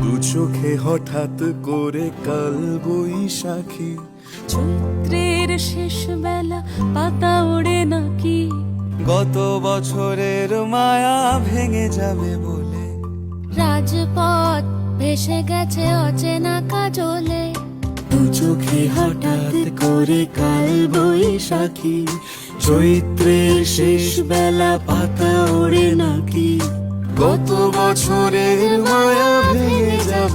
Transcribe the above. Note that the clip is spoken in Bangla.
দু চোখে হঠাৎ করে কাল বৈশাখী, চৈত্রের শেষ বেলা পাতা ওড়ে নাকি, গত বছরের মায়া ভেঙে যাবে বলে। রাজপথ ভেসে গেছে অচেনা কাজলে, দু চোখে হঠাৎ করে কাল বৈশাখী, চৈত্রের শেষ বেলা পাতা ওড়ে নাকি, গত বছরের মায়া ভেঙে যাবে।